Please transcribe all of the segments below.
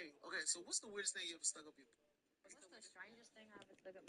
Hey, okay, so what's the weirdest thing you ever stuck up your butt? What's the strangest thing I ever stuck up my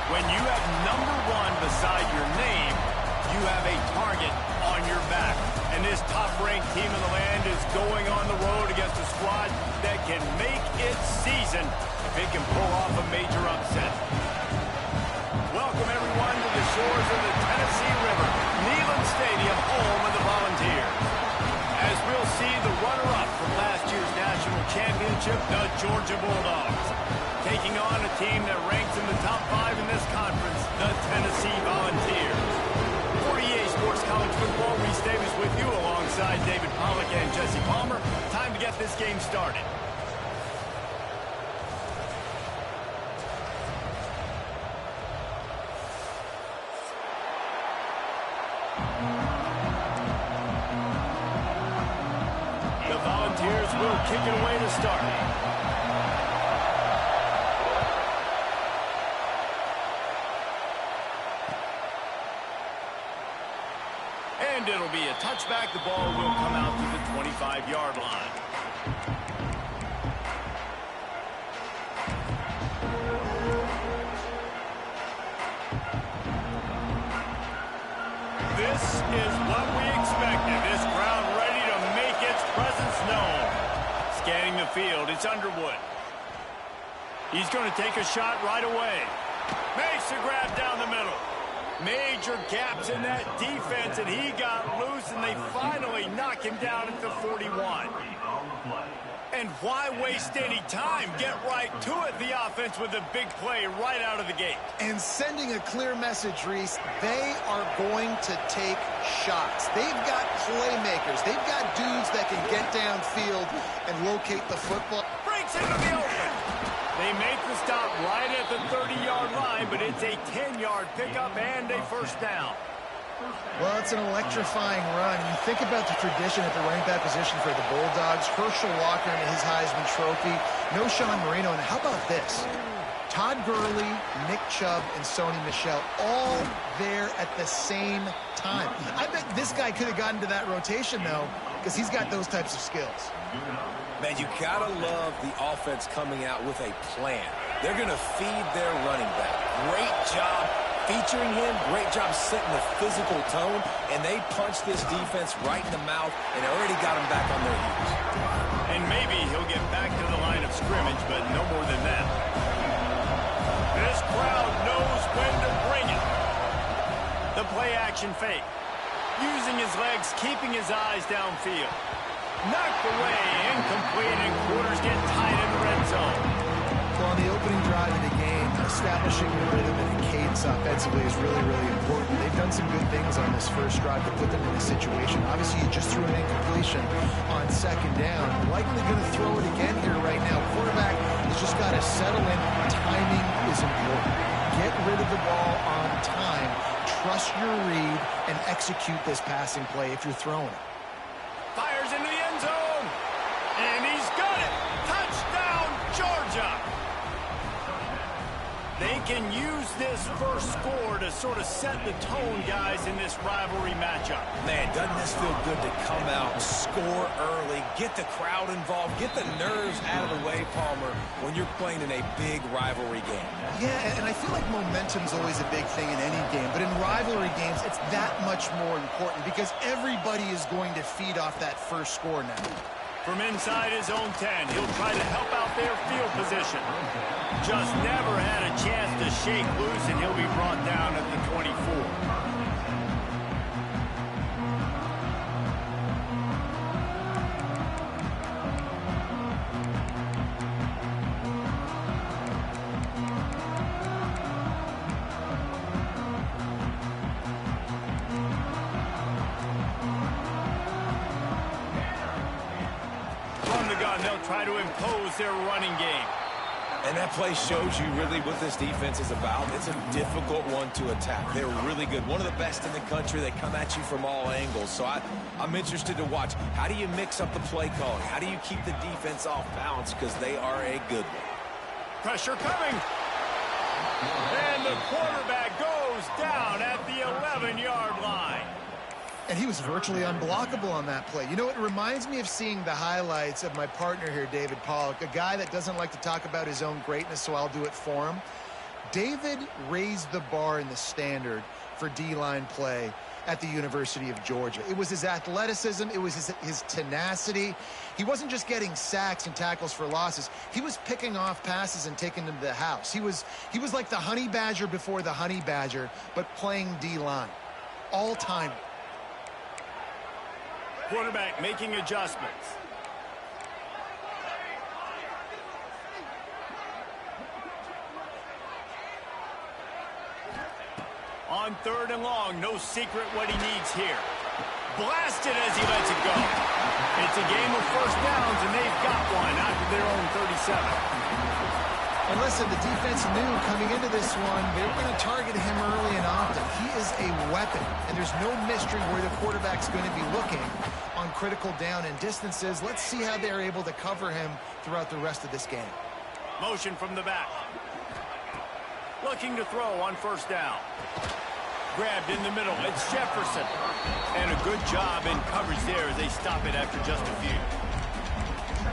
When you have number one beside your name, you have a target on your back. And this top-ranked team in the land is going on the road against a squad that can make its season if it can pull off a major upset. Welcome, everyone, to the shores of the Tennessee River, Neyland Stadium, home of the Volunteers. As we'll see the runner-up from last year's national championship, the Georgia Bulldogs, taking on a team that ranks in the top 5 in this conference, the Tennessee Volunteers. For EA Sports College Football, Reese Davis with you alongside David Pollack and Jesse Palmer. Time to get this game started. The Volunteers will kick it away to start. And it'll be a touchback. The ball will come out to the 25-yard line. This is what we expected. This crowd ready to make its presence known. Scanning the field, it's Underwood. He's going to take a shot right away. Makes a grab down the middle. Major gaps in that defense, and he got loose, and they finally knock him down at the 41. And why waste any time? Get right to it, the offense, with a big play right out of the gate. And sending a clear message, Reese, they are going to take shots. They've got playmakers. They've got dudes that can get downfield and locate the football. Breaks into the open. They make the stop right at the 30-yard line, but it's a 10-yard pickup and a first down. Well, it's an electrifying run. You think about the tradition at the running back position for the Bulldogs. Herschel Walker and his Heisman Trophy. No Sean Marino. And how about this? Todd Gurley, Nick Chubb, and Sony Michel all there at the same time. I bet this guy could have gotten to that rotation, though, because he's got those types of skills. Man, you gotta love the offense coming out with a plan. They're gonna feed their running back. Great job featuring him. Great job setting the physical tone. And they punched this defense right in the mouth and already got them back on their heels. And maybe he'll get back to the line of scrimmage, but no more than that. This crowd knows when to bring it. The play-action fake. Using his legs, keeping his eyes downfield. Knocked away, incomplete, and quarters get tied in the red zone. Well, on the opening drive of the game, establishing a rhythm and a cadence offensively is really, really important. They've done some good things on this first drive to put them in this situation. Obviously, you just threw an incompletion on second down. Likely going to throw it again here right now. Quarterback has just got to settle in. Timing is important. Get rid of the ball on time. Trust your read and execute this passing play if you're throwing it. Fires into the end zone. And he's got it. Touchdown, Georgia. They can use this first score to sort of set the tone, guys, in this rivalry matchup. Man, doesn't this feel good to come out, score early, get the crowd involved, get the nerves out of the way, Palmer, when you're playing in a big rivalry game. Yeah, and I feel like momentum's always a big thing in any game, but in rivalry games, it's that much more important because everybody is going to feed off that first score now. From inside his own 10, he'll try to help out their field position. Just never had a chance to shake loose, and he'll be brought down at the 24. From the gun, they'll try to impose their running game. And that play shows you really what this defense is about. It's a difficult one to attack. They're really good. One of the best in the country. They come at you from all angles. So I'm interested to watch. How do you mix up the play calling? How do you keep the defense off balance? Because they are a good one. Pressure coming. And the quarterback goes down at the 11-yard line. And he was virtually unblockable on that play. You know, it reminds me of seeing the highlights of my partner here, David Pollock, a guy that doesn't like to talk about his own greatness, so I'll do it for him. David raised the bar in the standard for D-line play at the University of Georgia. It was his athleticism. It was his tenacity. He wasn't just getting sacks and tackles for losses. He was picking off passes and taking them to the house. He was like the Honey Badger before the Honey Badger, but playing D-line. All time. Quarterback making adjustments. On third and long, no secret what he needs here. Blasted as he lets it go. It's a game of first downs, and they've got one out of their own 37. And listen, the defense knew coming into this one, they were going to target him early and often. He is a weapon, and there's no mystery where the quarterback's going to be looking on critical down and distances. Let's see how they're able to cover him throughout the rest of this game. Motion from the back. Looking to throw on first down. Grabbed in the middle. It's Jefferson. And a good job in coverage there as they stop it after just a few.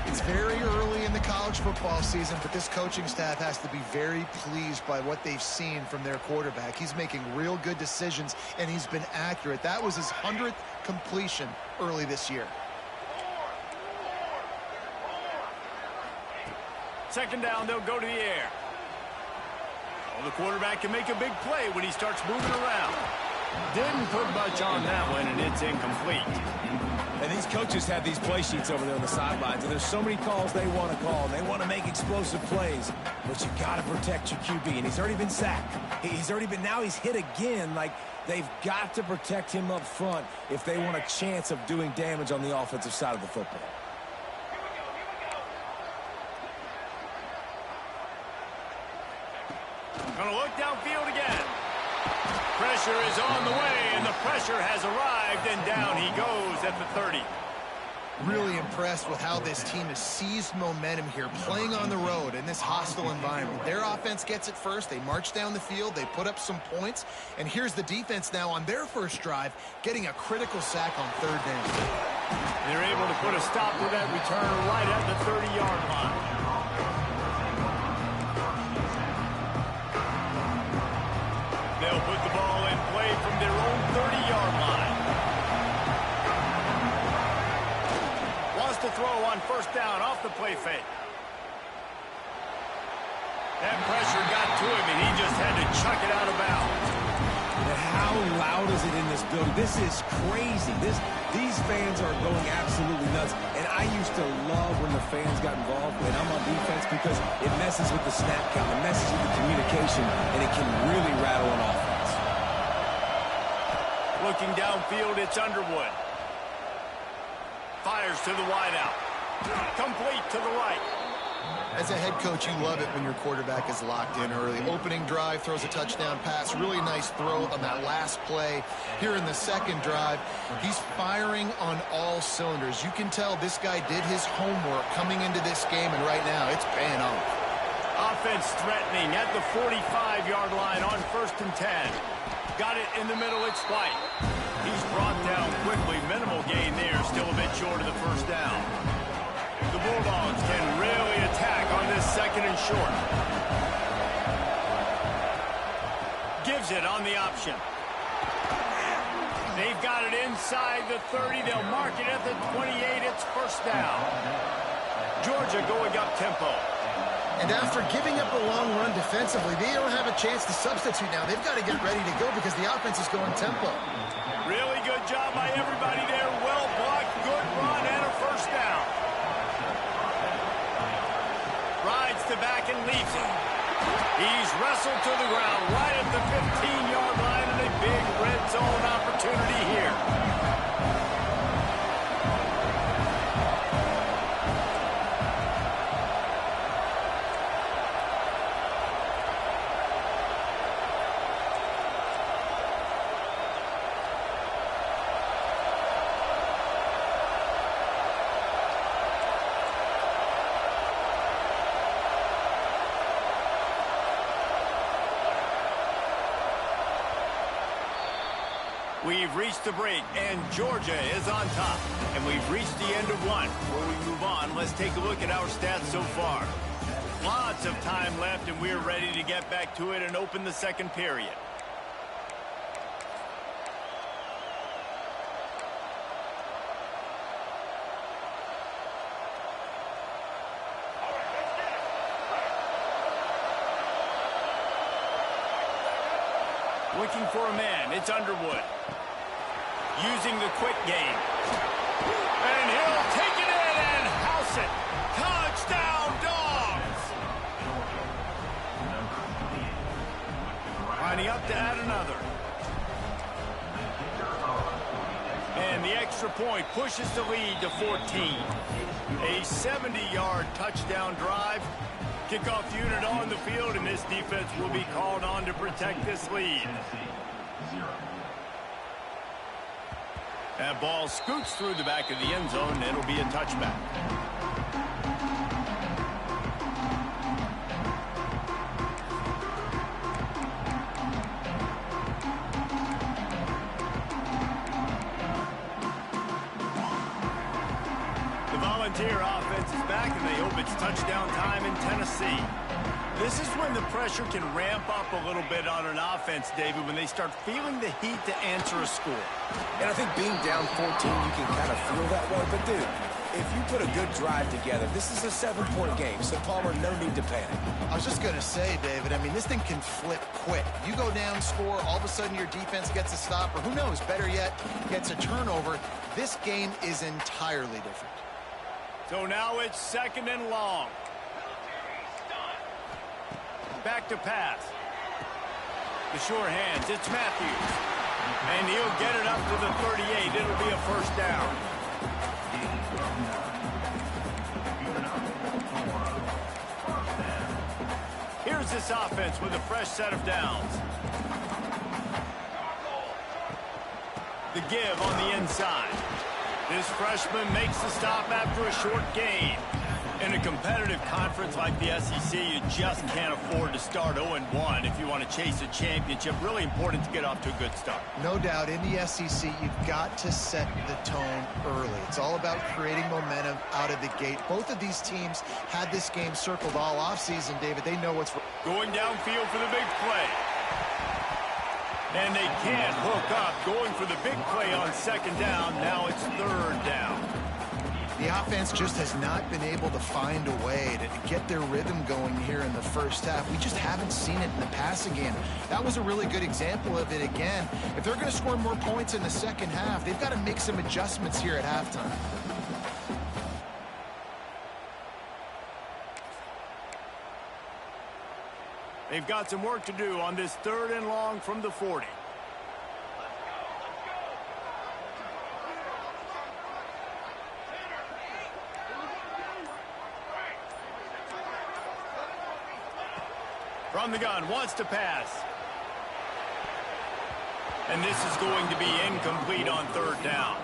It's very early in the college football season, but this coaching staff has to be very pleased by what they've seen from their quarterback. He's making real good decisions, and he's been accurate. That was his 100th completion early this year. Second down, they'll go to the air. Well, the quarterback can make a big play when he starts moving around. Didn't put much on that one, and it's incomplete. And these coaches have these play sheets over there on the sidelines, and there's so many calls they want to call, and they want to make explosive plays, but you got to protect your QB, and he's already been sacked. Now he's hit again. Like, they've got to protect him up front if they want a chance of doing damage on the offensive side of the football. Gonna look downfield again. Pressure is on the way, and the pressure has arrived, and down he goes at the 30. Really impressed with how this team has seized momentum here, playing on the road in this hostile environment. Their offense gets it first. They march down the field. They put up some points. And here's the defense now on their first drive, getting a critical sack on third down. They're able to put a stop to that return right at the 30-yard line. They'll put the ball in play from their own 30-yard line. Wants to throw on first down off the play fake. That pressure got to him, and he just had to chuck it out of bounds. but how loud is it in this building? This is crazy. These fans are going absolutely nuts. And I used to love when the fans got involved when I'm on defense because it messes with the snap count, it messes with the communication, and it can really rattle an offense. Looking downfield, it's Underwood. Fires to the wideout. Complete to the right. As a head coach, you love it when your quarterback is locked in early. Opening drive, throws a touchdown pass. Really nice throw on that last play. Here in the second drive, he's firing on all cylinders. You can tell this guy did his homework coming into this game, and right now it's paying off. Offense threatening at the 45-yard line on 1st and 10. Got it in the middle, it's White. He's brought down quickly. Minimal gain there, still a bit short of the first down. The Bulldogs can really attack on this 2nd and short. Gives it on the option. They've got it inside the 30. They'll mark it at the 28. It's 1st down. Georgia going up tempo. And after giving up a long run defensively, they don't have a chance to substitute now. They've got to get ready to go because the offense is going tempo. Really good job by everybody there. Well blocked, good run, and a 1st down. Rides to back and leaves it. He's wrestled to the ground right at the 15-yard line, and a big red zone opportunity here. We've reached the break, and Georgia is on top. And we've reached the end of one. Before we move on, let's take a look at our stats so far. Lots of time left, and we're ready to get back to it and open the 2nd period. Looking for a man, it's Underwood. Using the quick game. And he'll take it in and house it. Touchdown, Dogs! Lining up to add another. And the extra point pushes the lead to 14. A 70-yard touchdown drive. Kickoff unit on the field, and this defense will be called on to protect this lead. That ball scoots through the back of the end zone, and it'll be a touchback. The Volunteer offense is back, and they hope it's touchdown time in Tennessee. This is when the pressure can ramp up a little bit on an offense, David, when they start feeling the heat to answer a score. And I think being down 14, you can kind of feel that way. But, dude, if you put a good drive together, this is a 7-point game. So, Palmer, no need to panic. I was just going to say, David, I mean, this thing can flip quick. You go down, score, all of a sudden your defense gets a stop, or who knows, better yet, gets a turnover. This game is entirely different. So now it's 2nd and long. Back to pass. The sure hands, it's Matthews. And he'll get it up to the 38. It'll be a 1st down. Here's this offense with a fresh set of downs. The give on the inside. This freshman makes the stop after a short gain. In a competitive conference like the SEC, you just can't afford to start 0-1 if you want to chase a championship. Really important to get off to a good start. No doubt, in the SEC, you've got to set the tone early. It's all about creating momentum out of the gate. Both of these teams had this game circled all offseason, David. They know what's going downfield for the big play. And they can't hook up. Going for the big play on 2nd down. Now it's 3rd down. The offense just has not been able to find a way to get their rhythm going here in the first half. We just haven't seen it in the passing game. That was a really good example of it again. If they're going to score more points in the second half, they've got to make some adjustments here at halftime. They've got some work to do on this 3rd and long from the 40. From the gun, wants to pass. And this is going to be incomplete on 3rd down.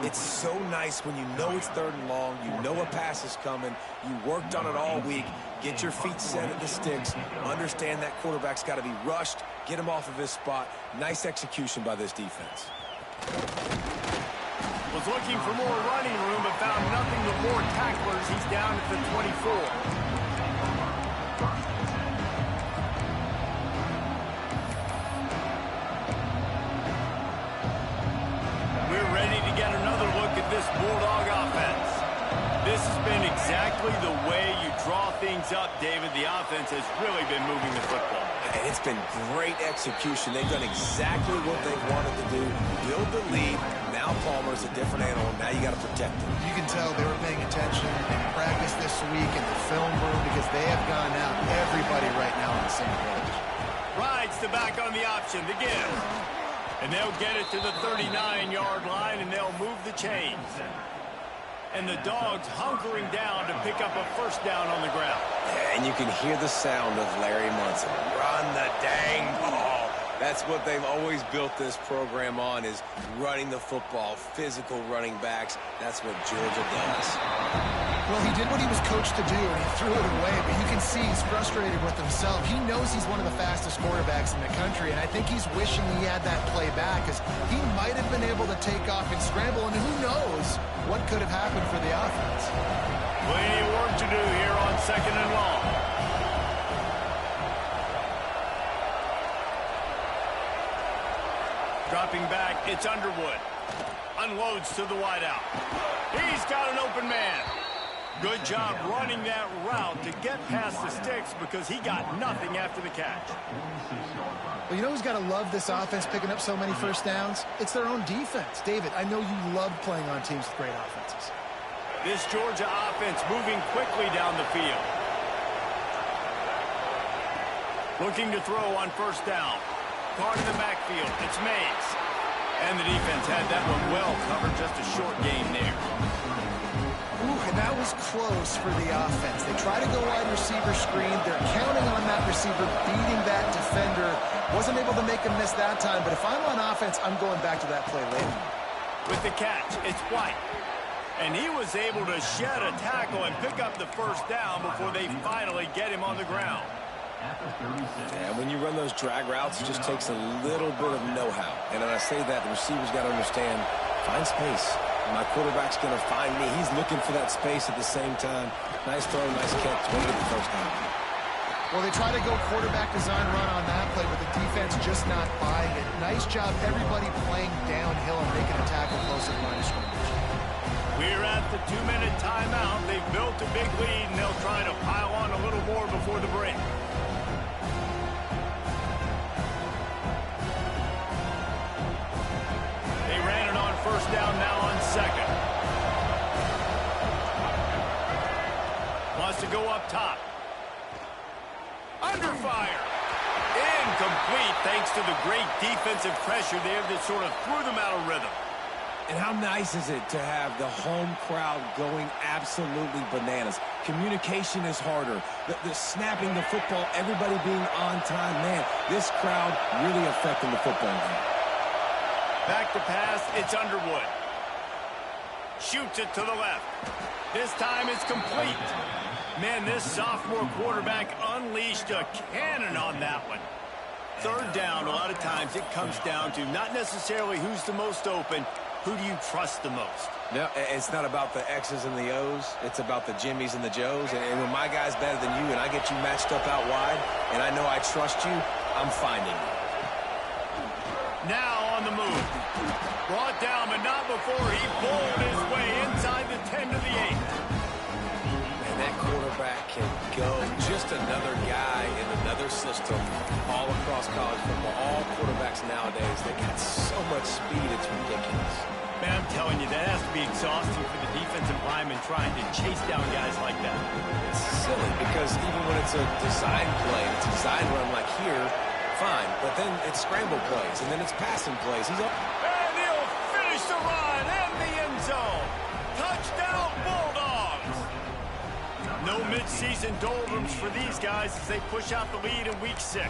It's so nice when you know it's 3rd and long, you know a pass is coming, you worked on it all week, get your feet set at the sticks, understand that quarterback's got to be rushed, get him off of his spot. Nice execution by this defense. Was looking for more running room, but found nothing with more tacklers. He's down at the 24. This Bulldog offense. This has been exactly the way you draw things up, David. The offense has really been moving the football. And it's been great execution. They've done exactly what they wanted to do. Build the lead. Now Palmer's a different animal. Now you got to protect him. You can tell they were paying attention in practice this week in the film room because they have gone out. Everybody right now on the same page. Rides the back on the option. The give. And they'll get it to the 39-yard line, and they'll move the chains. And the Dogs hunkering down to pick up a 1st down on the ground. And you can hear the sound of Larry Munson. Run the dang ball. That's what they've always built this program on, is running the football, physical running backs. That's what Georgia does. Well, he did what he was coached to do, and he threw it away, but you can see he's frustrated with himself. He knows he's one of the fastest quarterbacks in the country, and I think he's wishing he had that play back, because he might have been able to take off and scramble, and who knows what could have happened for the offense. Plenty of work to do here on 2nd and long. Dropping back, it's Underwood. Unloads to the wideout. He's got an open man. Good job running that route to get past the sticks because he got nothing after the catch. Well, you know who's got to love this offense picking up so many 1st downs? It's their own defense. David, I know you love playing on teams with great offenses. This Georgia offense moving quickly down the field. Looking to throw on 1st down. Card in the backfield. It's Mays. And the defense had that one well covered. Just a short gain there. Ooh, and that was close for the offense. They try to go wide receiver screen. They're counting on that receiver beating that defender. Wasn't able to make him miss that time, but if I'm on offense, I'm going back to that play later. With the catch, it's White. And he was able to shed a tackle and pick up the 1st down before they finally get him on the ground. And when you run those drag routes, it just takes a little bit of know-how. And when I say that, the receiver's got to understand, find space. My quarterback's going to find me. He's looking for that space at the same time. Nice throw, nice catch. Way to get the 1st down. Well, they try to go quarterback design run on that play, but the defense just not buying it. Nice job, everybody playing downhill and making a tackle close to the line of scrimmage. We're at the 2-minute timeout. They've built a big lead, and they'll try to pile on a little more before the break. They ran it on 1st down, now on 2nd. Wants to go up top. Under fire. Incomplete thanks to the great defensive pressure there that sort of threw them out of rhythm. And how nice is it to have the home crowd going absolutely bananas? Communication is harder. The snapping the football, everybody being on time. Man, this crowd really affecting the football game. Back to pass, it's Underwood. Shoots it to the left. This time it's complete. Man, this sophomore quarterback unleashed a cannon on that one. 3rd down, a lot of times it comes down to not necessarily who's the most open, who do you trust the most? No, it's not about the X's and the O's. It's about the Jimmys and the Joes. And when my guy's better than you and I get you matched up out wide and I know I trust you, I'm finding you. Now on the move. Brought down, but not before he bowled his way inside the 10 quarterback can go. Just another guy in another system all across college football. All quarterbacks nowadays, they got so much speed, it's ridiculous. Man, I'm telling you, that has to be exhausting for the defensive lineman trying to chase down guys like that. It's silly because even when it's a design play, it's a design run like here, fine. But then it's scramble plays, and then it's passing plays. He's up. And he'll finish the run in the end zone. Touchdown, Bulldogs. No midseason doldrums for these guys as they push out the lead in Week 6.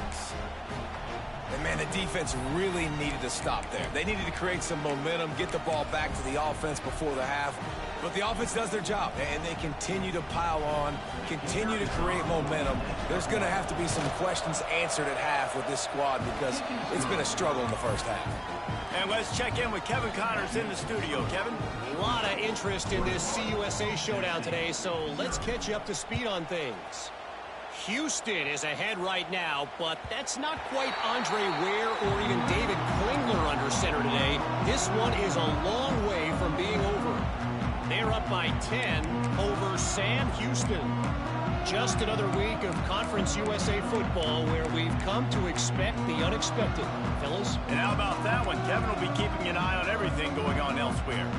And, man, the defense really needed to stop there. They needed to create some momentum, get the ball back to the offense before the half. But the offense does their job, and they continue to pile on, continue to create momentum. There's going to have to be some questions answered at half with this squad because it's been a struggle in the first half. And let's check in with Kevin Connors in the studio. Kevin? A lot of interest in this CUSA showdown today, so let's catch you up to speed on things. Houston is ahead right now, but that's not quite Andre Ware or even David Klingler under center today. This one is a long way from being over. They're up by 10 over Sam Houston. Just another week of Conference USA football where we've come to expect the unexpected, fellas. And how about that one? Kevin will be keeping an eye on everything going on elsewhere.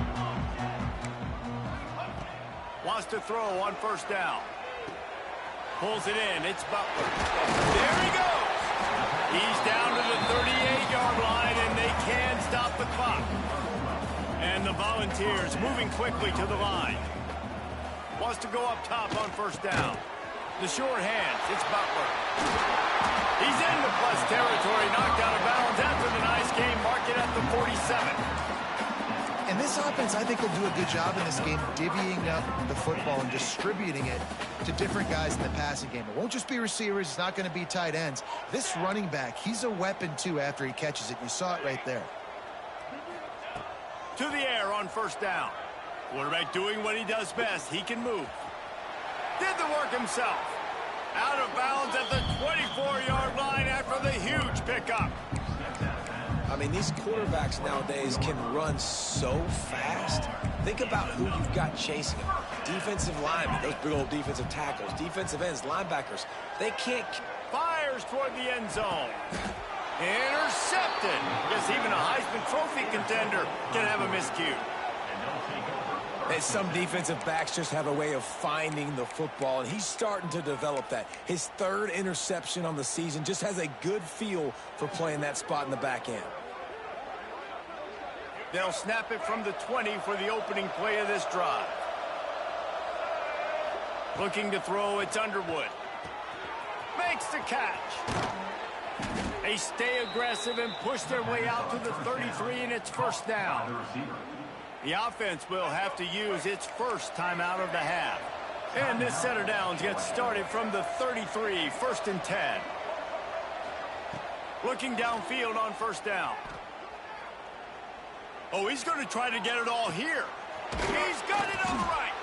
Wants to throw on first down. Pulls it in. It's Butler. There he goes. He's down to the 38-yard line, and they can stop the clock. And the Volunteers moving quickly to the line. Wants to go up top on first down. The short hands. It's Butler. He's into plus territory. Knocked out of bounds after the nice game. Mark it at the 47. And this offense, I think, will do a good job in this game divvying up the football and distributing it to different guys in the passing game. It won't just be receivers. It's not going to be tight ends. This running back, he's a weapon, too, after he catches it. You saw it right there. To the air on first down. Quarterback doing what he does best. He can move. Did the work himself. Out of bounds at the 24-yard line after the huge pickup. I mean, these quarterbacks nowadays can run so fast. Think about who you've got chasing them. Defensive linemen, those big old defensive tackles, defensive ends, linebackers. They can't... Fires toward the end zone. Intercepted. Guess even a Heisman Trophy contender can have a miscue. And some defensive backs just have a way of finding the football, and he's starting to develop that. His third interception on the season, just has a good feel for playing that spot in the back end. They'll snap it from the 20 for the opening play of this drive. Looking to throw, it's Underwood. Makes the catch. They stay aggressive and push their way out to the 33, and it's first down. The offense will have to use its first timeout of the half. And this set of downs gets started from the 33, first and 10. Looking downfield on first down. Oh, he's going to try to get it all here. He's got it all right.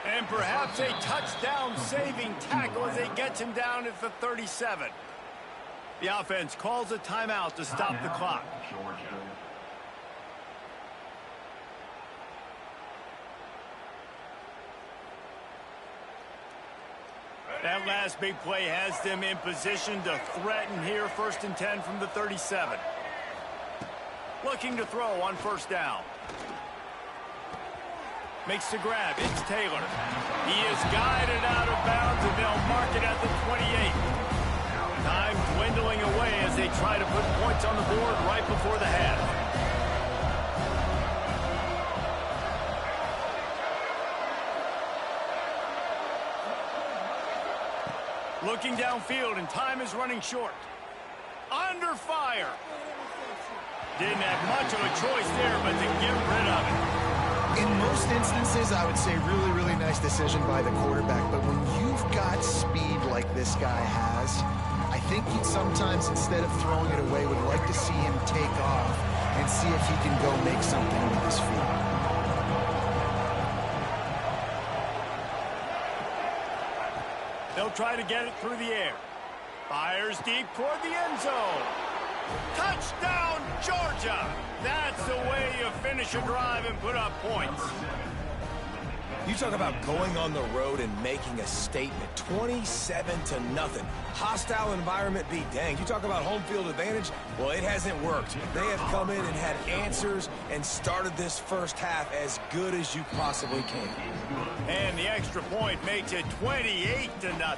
And perhaps a touchdown-saving tackle as they get him down at the 37. The offense calls a timeout to stop the clock. That last big play has them in position to threaten here, first and 10 from the 37. Looking to throw on first down. Makes the grab. It's Taylor. He is guided out of bounds, and they'll mark it at the 28. Time dwindling away as they try to put points on the board right before the half. Looking downfield, and time is running short. Under fire. Didn't have much of a choice there, but to get rid of it. In most instances, I would say really nice decision by the quarterback. But when you've got speed like this guy has, I think he'd sometimes, instead of throwing it away, would like to see him take off and see if he can go make something with his feet. They'll try to get it through the air. Fires deep toward the end zone. Touchdown, Georgia! That's the way you finish a drive and put up points. You talk about going on the road and making a statement. 27-0. Hostile environment be danged. You talk about home field advantage. Well, it hasn't worked. They have come in and had answers and started this first half as good as you possibly can. And the extra point makes it 28-0.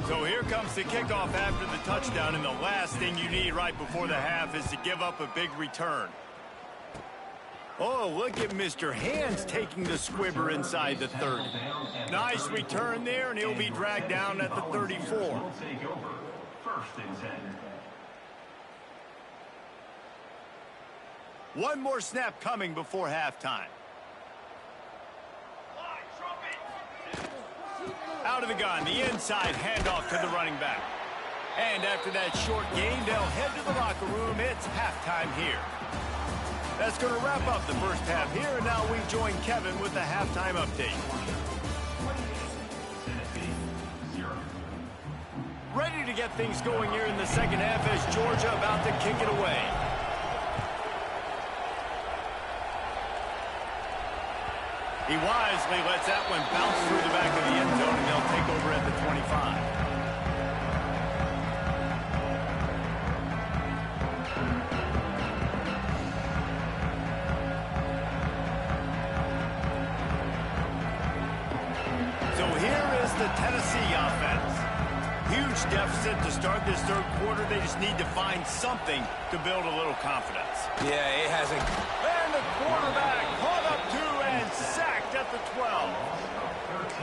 So here comes the kickoff after the touchdown, and the last thing you need right before the half is to give up a big return. Oh, look at Mr. Hands taking the squibber inside the 30. Nice return there, and he'll be dragged down at the 34. One more snap coming before halftime. Out of the gun, the inside handoff to the running back. And after that short gain, they'll head to the locker room. It's halftime here. That's going to wrap up the first half here, and now we join Kevin with the halftime update. Ready to get things going here in the second half as Georgia about to kick it away. He wisely lets that one bounce through the back of the end zone, and they'll take over at the 25. So here is the Tennessee offense. Huge deficit to start this third quarter. They just need to find something to build a little confidence. Yeah, it hasn't. And the quarterback caught up to and sacked at the 12.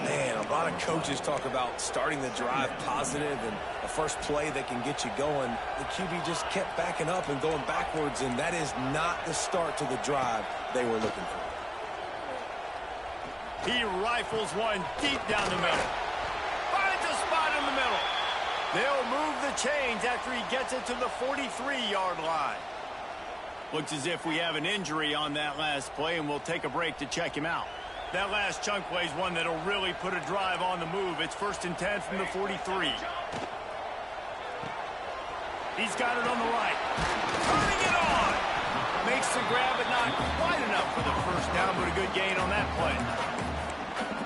Man, a lot of coaches talk about starting the drive positive and a first play that can get you going. The QB just kept backing up and going backwards, and that is not the start to the drive they were looking for. He rifles one deep down the middle. Finds a spot in the middle. They'll move the chains after he gets it to the 43-yard line. Looks as if we have an injury on that last play, and we'll take a break to check him out. That last chunk play is one that'll really put a drive on the move. It's 1st and 10 from the 43. He's got it on the right. Turning it on. Makes the grab, but not quite enough for the first down, but a good gain on that play.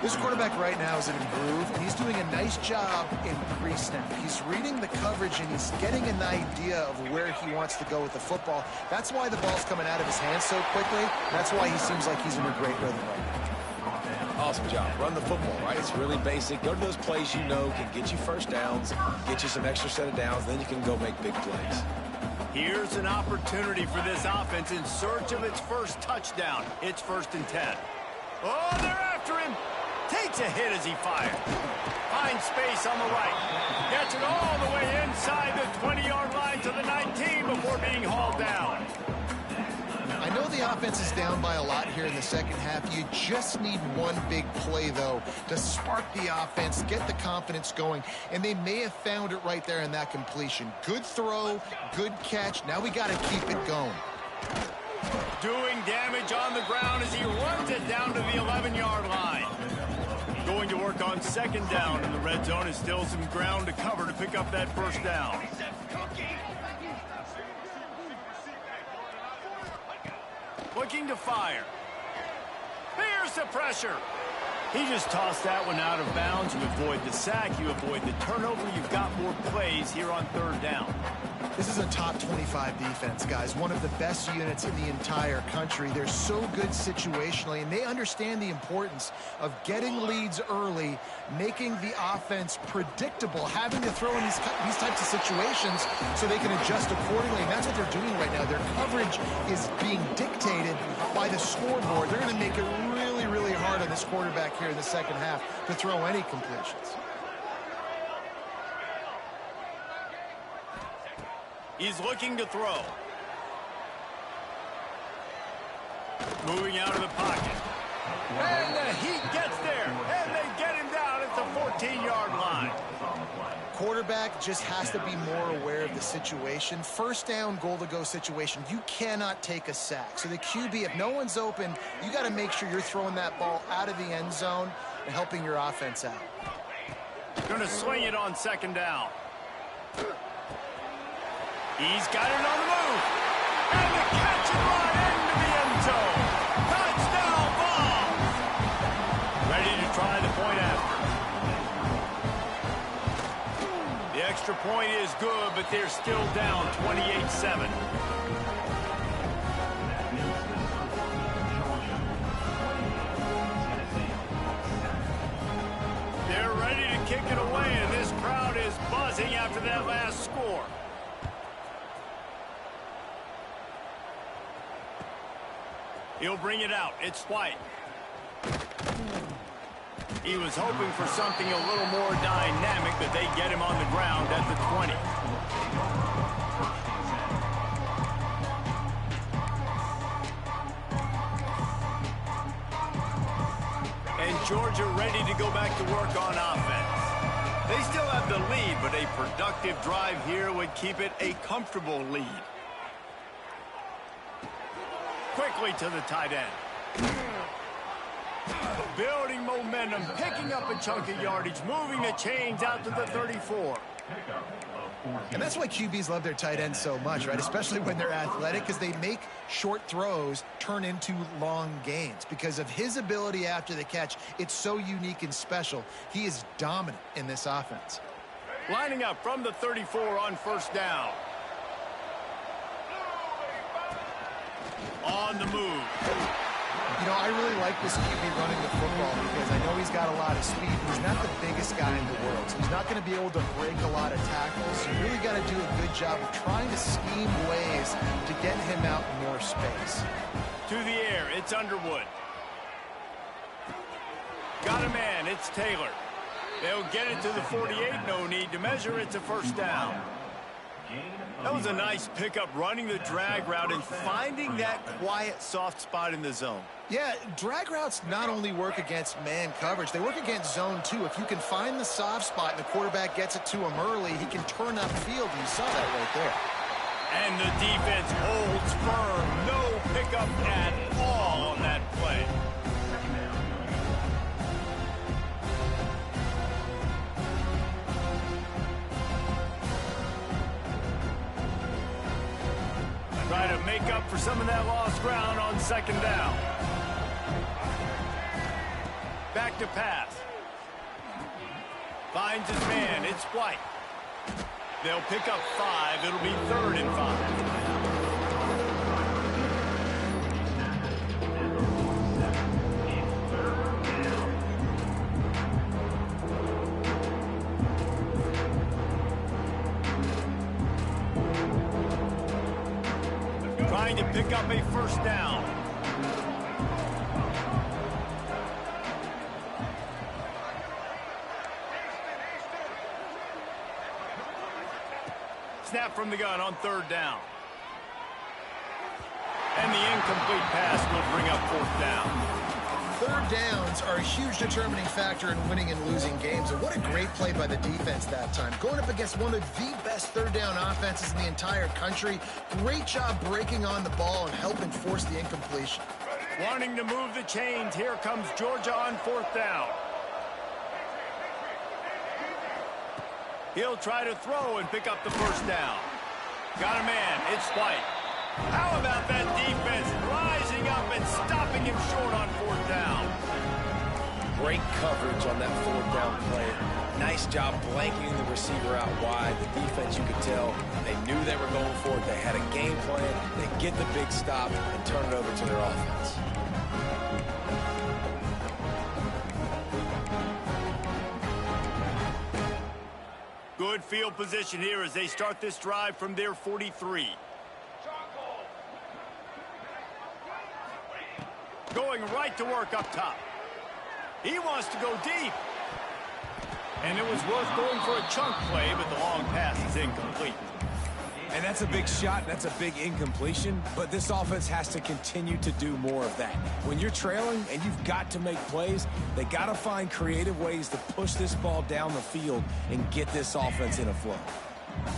This quarterback right now is in a groove, and he's doing a nice job in pre-snap. He's reading the coverage, and he's getting an idea of where he wants to go with the football. That's why the ball's coming out of his hands so quickly. That's why he seems like he's in a great rhythm right now. Awesome job. Run the football, right? It's really basic. Go to those plays you know can get you first downs, get you some extra set of downs, then you can go make big plays. Here's an opportunity for this offense in search of its first touchdown. It's 1st and 10. Oh, they're after him. Takes a hit as he fires. Finds space on the right. Gets it all the way inside the 20-yard line to the 19 before being hauled down. I know the offense is down by a lot here in the second half. You just need one big play, though, to spark the offense, get the confidence going, and they may have found it right there in that completion. Good throw, good catch. Now we got to keep it going. Doing damage on the ground as he runs it down to the 11-yard line. Going to work on 2nd down, and the red zone is still some ground to cover to pick up that first down. Looking to fire. Here's the pressure. He just tossed that one out of bounds. You avoid the sack, you avoid the turnover. You've got more plays here on 3rd down. This is a top 25 defense, guys. One of the best units in the entire country. They're so good situationally, and they understand the importance of getting leads early, making the offense predictable, having to throw in these types of situations so they can adjust accordingly. And that's what they're doing right now. Their coverage is being dictated by the scoreboard. They're going to make it really, really hard on this quarterback here in the second half to throw any completions. He's looking to throw. Moving out of the pocket. And the heat gets there. And they get him down at the 14-yard line. Quarterback just has to be more aware of the situation. 1st down, goal-to-go situation. You cannot take a sack. So the QB, if no one's open, you got to make sure you're throwing that ball out of the end zone and helping your offense out. Going to swing it on 2nd down. He's got it on the move. And the catch and run into the end zone. Touchdown ball. extra point is good, but they're still down 28-7. They're ready to kick it away, and this crowd is buzzing after that last score. He'll bring it out. It's White. He was hoping for something a little more dynamic, but they get him on the ground at the 20. And Georgia ready to go back to work on offense. They still have the lead, but a productive drive here would keep it a comfortable lead. Quickly to the tight end. Building momentum, picking up a chunk of yardage, moving the chains out to the 34. And that's why QBs love their tight ends so much, right? Especially when they're athletic, because they make short throws turn into long gains. Because of his ability after the catch, it's so unique and special. He is dominant in this offense. Lining up from the 34 on first down. On the move. You know, I really like this QB running the football because I know he's got a lot of speed. He's not the biggest guy in the world, so he's not going to be able to break a lot of tackles. So you really got to do a good job of trying to scheme ways to get him out in more space. To the air, it's Underwood. Got a man, it's Taylor. They'll get it to the 48, no need to measure, it's a first down. That was a nice pickup, running the drag route and finding that quiet, soft spot in the zone. Yeah, drag routes not only work against man coverage, they work against zone too. If you can find the soft spot and the quarterback gets it to him early, he can turn upfield. You saw that right there. And the defense holds firm. No pickup at all on that play. Try to make up for some of that lost ground on second down. Back to pass. Finds his man. It's White. They'll pick up 5. It'll be 3rd and 5. Trying to pick up a first down. Snap from the gun on 3rd down. And the incomplete pass will bring up 4th down. 3rd downs are a huge determining factor in winning and losing games. And what a great play by the defense that time. Going up against one of the best 3rd down offenses in the entire country. Great job breaking on the ball and helping force the incompletion. Wanting to move the chains. Here comes Georgia on 4th down. He'll try to throw and pick up the first down. Got a man. It's White. How about that defense rising up and stopping him short on 4th down? Great coverage on that 4th down play. Nice job blanking the receiver out wide. The defense, you could tell, they knew they were going for it. They had a game plan. They get the big stop and turn it over to their offense. Good field position here as they start this drive from their 43. Going right to work up top. He wants to go deep. And it was worth going for a chunk play, but the long pass is incomplete. And that's a big shot, that's a big incompletion, but this offense has to continue to do more of that. When you're trailing and you've got to make plays, they got to find creative ways to push this ball down the field and get this offense in a flow.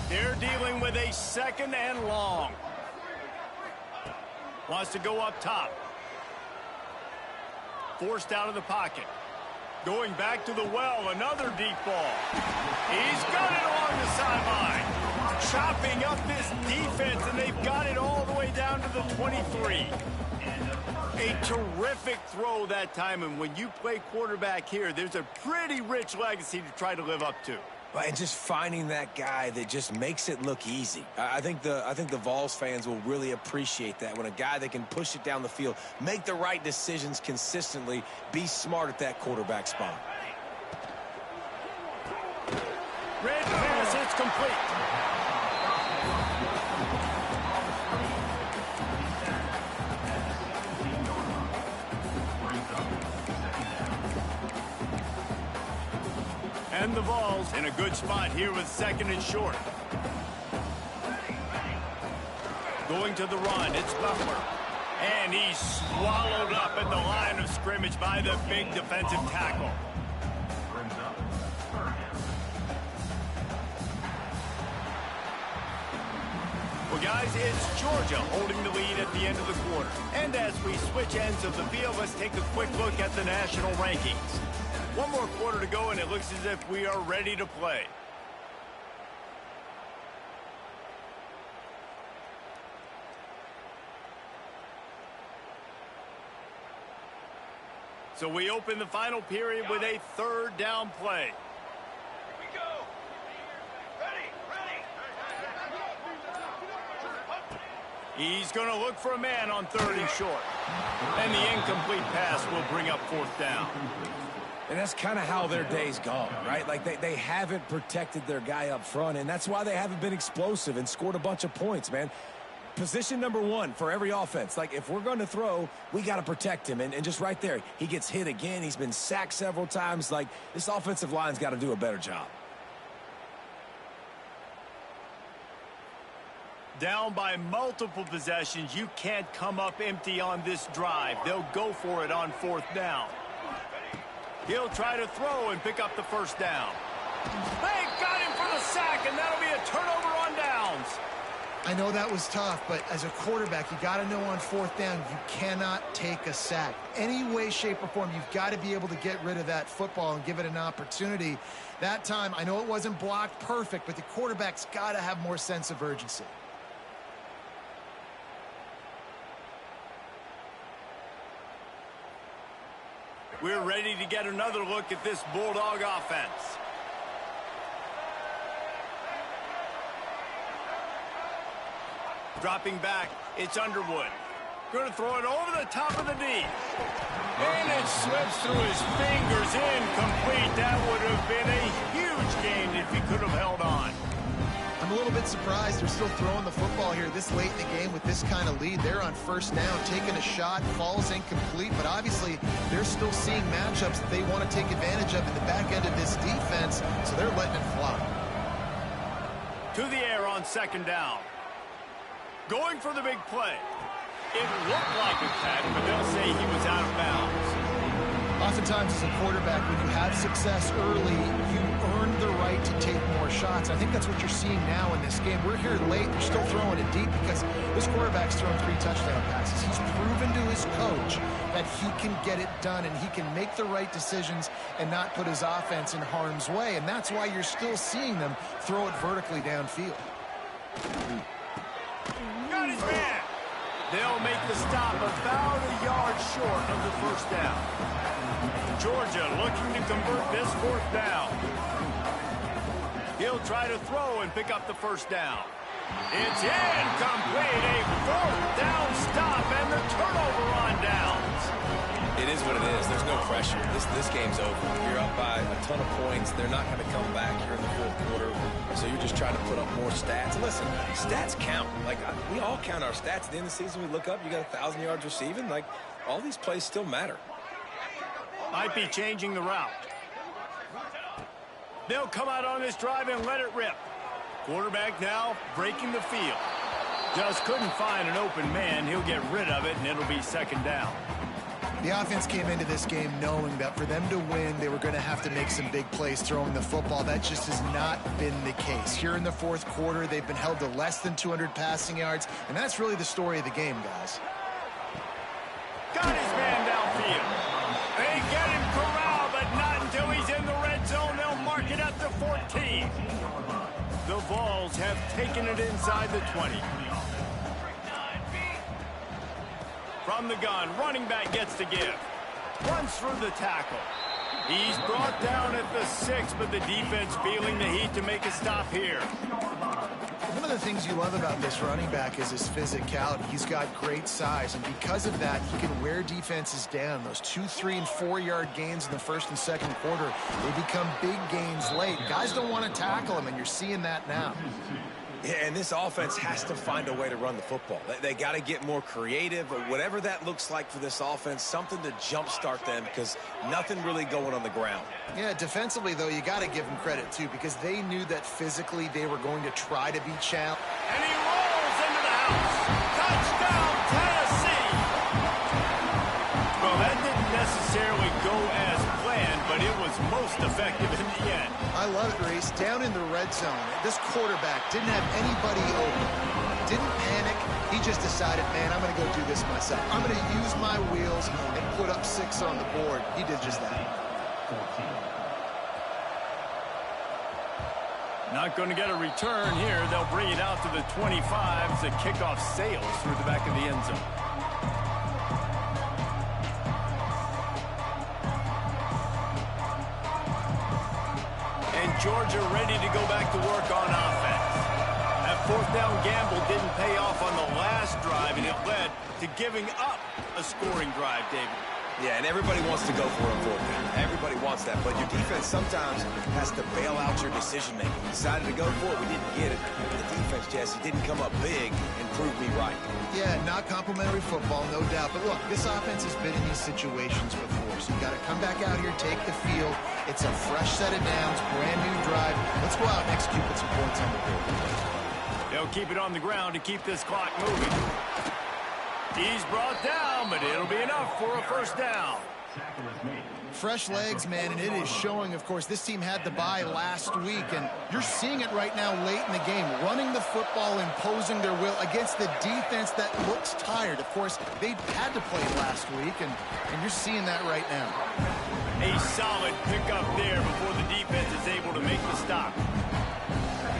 They're dealing with a 2nd and long. Wants to go up top. Forced out of the pocket. Going back to the well, another deep ball. He's got it along the sideline. Chopping up this defense, and they've got it all the way down to the 23. A terrific throw that time, and when you play quarterback here, there's a pretty rich legacy to try to live up to. And just finding that guy that just makes it look easy. I think the Vols fans will really appreciate that, when a guy that can push it down the field, make the right decisions consistently, be smart at that quarterback spot. Red pass, it's complete. And the Vols in a good spot here with 2nd and short. Going to the run, it's Butler. And he's swallowed up at the line of scrimmage by the big defensive tackle. Well, guys, it's Georgia holding the lead at the end of the quarter. And as we switch ends of the field, let's take a quick look at the national rankings. One more quarter to go, and it looks as if we are ready to play. So we open the final period with a 3rd down play. He's going to look for a man on 3rd and short. And the incomplete pass will bring up 4th down. And that's kind of how their day's gone, right? Like, they haven't protected their guy up front, and that's why they haven't been explosive and scored a bunch of points, man. Position number 1 for every offense. Like, if we're going to throw, we got to protect him. And just right there, he gets hit again. He's been sacked several times. Like, this offensive line's got to do a better job. Down by multiple possessions, you can't come up empty on this drive. They'll go for it on 4th down. He'll try to throw and pick up the 1st down. They got him for the sack, and that'll be a turnover on downs. I know that was tough, but as a quarterback, you got to know on 4th down, you cannot take a sack. Any way, shape, or form, you've got to be able to get rid of that football and give it an opportunity. That time, I know it wasn't blocked perfect, but the quarterback's got to have more sense of urgency. We're ready to get another look at this Bulldog offense. Dropping back, it's Underwood. Going to throw it over the top of the D. And it slips through his fingers, incomplete. That would have been a huge gain if he could have held on. I'm a little bit surprised they're still throwing the football here this late in the game with this kind of lead. They're on 1st down, taking a shot, falls incomplete, but obviously they're still seeing matchups that they want to take advantage of in the back end of this defense, so they're letting it fly. To the air on 2nd down. Going for the big play. It looked like a catch, but they'll say he was out of bounds. Oftentimes as a quarterback, when you have success early, you earn the right to take more shots. I think that's what you're seeing now in this game. We're here late. They're still throwing it deep because this quarterback's thrown 3 touchdown passes. He's proven to his coach that he can get it done and he can make the right decisions and not put his offense in harm's way. And that's why you're still seeing them throw it vertically downfield. Got his man. They'll make the stop about a yard short of the 1st down. Georgia looking to convert this 4th down. He'll try to throw and pick up the 1st down. It's incomplete. A 4th down stop and the turnover on downs. It is what it is. There's no pressure. This game's over. You're up by a ton of points. They're not going to come back here in the 4th quarter. So you're just trying to put up more stats. And listen, stats count. Like, we all count our stats. At the end of the season, we look up, you got 1,000 yards receiving. Like, all these plays still matter. Might be changing the route. They'll come out on this drive and let it rip. Quarterback now breaking the field. Just couldn't find an open man. He'll get rid of it, and it'll be 2nd down. The offense came into this game knowing that for them to win, they were going to have to make some big plays throwing the football. That just has not been the case. Here in the 4th quarter, they've been held to less than 200 passing yards, and that's really the story of the game, guys. Got his man downfield. They get him corralled, but not until he's in the red zone. They'll mark it up to 14. The Vols have taken it inside the 20. From the gun, running back gets to give. Runs through the tackle. He's brought down at the 6, but the defense feeling the heat to make a stop here. One of the things you love about this running back is his physicality. He's got great size, and because of that, he can wear defenses down. Those 2, 3, and 4-yard gains in the first and second quarter, they become big gains late. Guys don't want to tackle him, and you're seeing that now. Yeah, and this offense has to find a way to run the football. They got to get more creative, or whatever that looks like for this offense, something to jumpstart them, because nothing really going on the ground. Yeah, defensively, though, you got to give them credit, too, because they knew that physically they were going to try to be challenged. And he rolls into the house. Touchdown, Tennessee! Well, that didn't necessarily go as planned, but it was most effective in the end. I love it, Reese. Down in the red zone, this quarterback didn't have anybody open. Didn't panic. He just decided, man, I'm going to go do this myself. I'm going to use my wheels and put up 6 on the board. He did just that. Not going to get a return here. They'll bring it out to the 25 as the kickoff sails through the back of the end zone. And Georgia ready to go back to work on offense. That fourth down gamble didn't pay off on the last drive, and it led to giving up a scoring drive, David. Yeah, and everybody wants to go for a fourth down. Everybody wants that, but your defense sometimes has to bail out your decision-making. We decided to go for it. We didn't get it. The defense, Jesse, didn't come up big and prove me right. Yeah, not complimentary football, no doubt. But look, this offense has been in these situations before, so you got to come back out here, take the field. It's a fresh set of downs, brand new drive. Let's go out and execute with some points on the board. They'll keep it on the ground to keep this clock moving. He's brought down, but it'll be enough for a first down. Fresh legs, man, and it is showing. Of course, this team had the bye last week, and you're seeing it right now late in the game. Running the football, imposing their will against the defense that looks tired. Of course, they had to play last week, and you're seeing that right now. A solid pickup there before the defense is able to make the stop.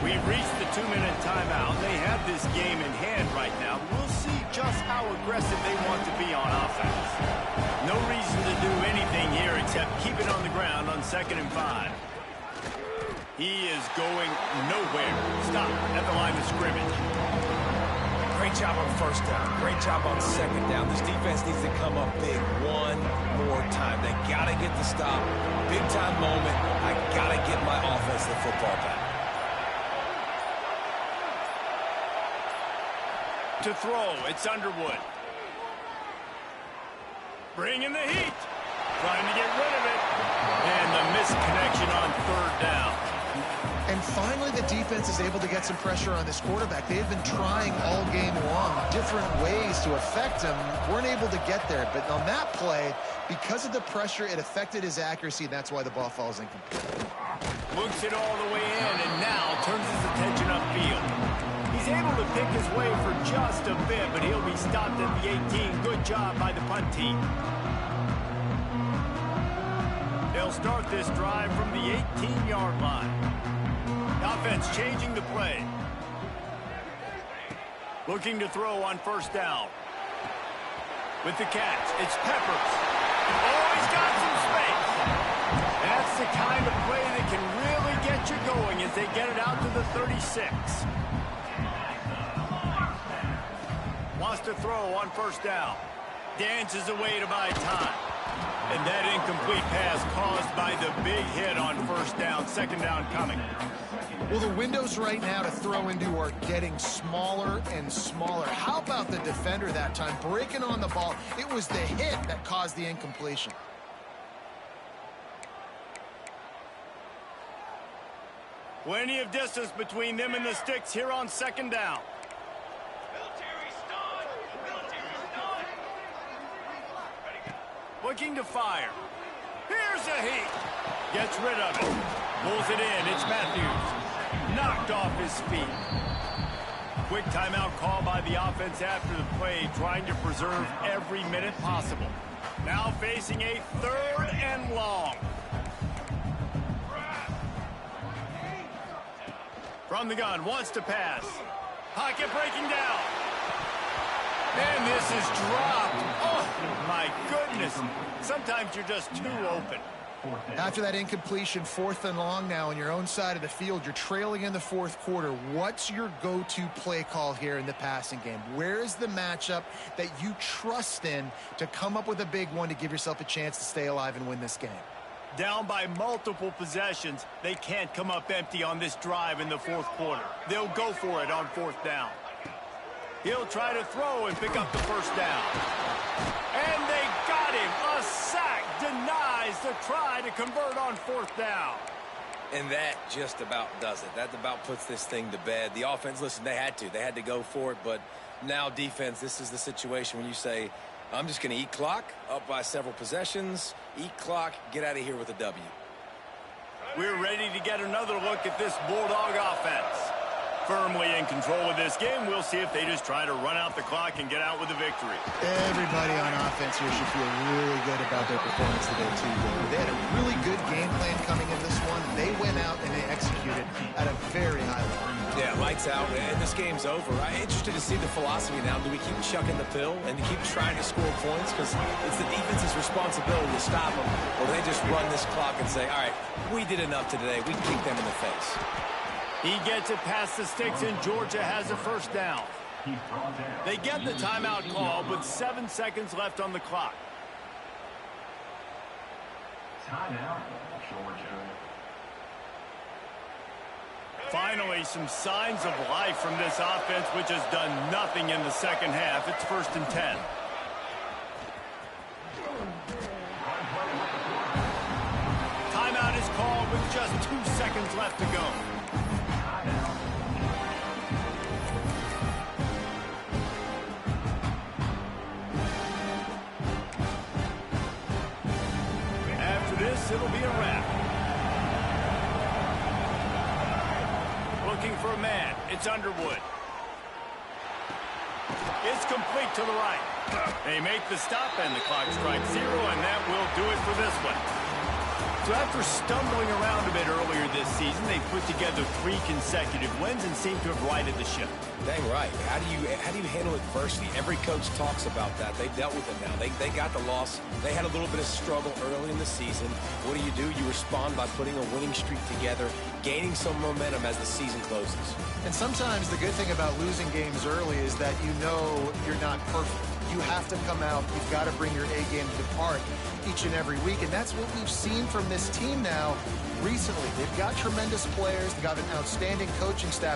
We've reached the 2-minute timeout. They have this game in hand right now. We'll see just how aggressive they want to be on offense. No reason to do anything here except keep it on the ground on 2nd and 5. He is going nowhere. Stop at the line of scrimmage. Great job on first down. Great job on second down. This defense needs to come up big one more time. They got to get the stop. Big time moment. I got to get my offense the football back. To throw, it's Underwood. Bringing the heat. Trying to get rid of it. And the misconnection on 3rd down. And finally, the defense is able to get some pressure on this quarterback. They've been trying all game long, different ways to affect him. Weren't able to get there. But on that play, because of the pressure, it affected his accuracy, and that's why the ball falls incomplete. Looks it all the way in, and now turns his attention upfield. He's able to pick his way for just a bit, but he'll be stopped at the 18. Good job by the punt team. They'll start this drive from the 18-yard line. Offense changing the play. Looking to throw on 1st down. With the catch, it's Peppers. Oh, he's got some space. That's the kind of play that can really get you going as they get it out to the 36. Wants to throw on 1st down. Dances away to buy time. And that incomplete pass caused by the big hit on 1st down. 2nd down coming. Well, the windows right now to throw into are getting smaller and smaller. How about the defender that time breaking on the ball? It was the hit that caused the incompletion. Plenty of distance between them and the sticks here on 2nd down. Looking to fire. Here's a heat. Gets rid of it. Pulls it in. It's Matthews. Knocked off his feet. Quick timeout call by the offense after the play, trying to preserve every minute possible. Now facing a 3rd and long. From the gun, wants to pass. Pocket breaking down. And this is dropped. Oh, my goodness. Sometimes you're just too open. After that incompletion, 4th and long now on your own side of the field, you're trailing in the 4th quarter. What's your go-to play call here in the passing game? Where is the matchup that you trust in to come up with a big one to give yourself a chance to stay alive and win this game? Down by multiple possessions, they can't come up empty on this drive in the 4th quarter. They'll go for it on 4th down. He'll try to throw and pick up the 1st down. And they got him. A sack denies the try to convert on 4th down. And that just about does it. That about puts this thing to bed. The offense, listen, they had to go for it. But now defense, this is the situation when you say, I'm just going to eat clock, up by several possessions, eat clock, get out of here with a W. We're ready to get another look at this Bulldog offense. Firmly in control of this game. We'll see if they just try to run out the clock and get out with a victory. Everybody on offense here should feel really good about their performance today, too. They had a really good game plan coming in this one. They went out and they executed at a very high level. Yeah, lights out, and this game's over. I'm interested to see the philosophy now. Do we keep chucking the pill and keep trying to score points? Because it's the defense's responsibility to stop them. Or they just run this clock and say, all right, we did enough today. We can kick them in the face. He gets it past the sticks, and Georgia has a 1st down. They get the timeout call with 7 seconds left on the clock. Timeout, Georgia. Finally, some signs of life from this offense, which has done nothing in the 2nd half. It's 1st and 10. Timeout is called with just 2 seconds left to go. After this, it'll be a wrap. Looking for a man. It's Underwood. It's complete to the right. They make the stop, and the clock strikes 0, and that will do it for this one. So after stumbling around a bit earlier this season, they put together 3 consecutive wins and seem to have righted the ship. Dang right. How do you handle adversity? Every coach talks about that. They dealt with it now. They got the loss. They had a little bit of struggle early in the season. What do? You respond by putting a winning streak together, gaining some momentum as the season closes. And sometimes the good thing about losing games early is that you know you're not perfect. You have to come out. You've got to bring your A game to the park each and every week. And that's what we've seen from this team now recently. They've got tremendous players. They've got an outstanding coaching staff.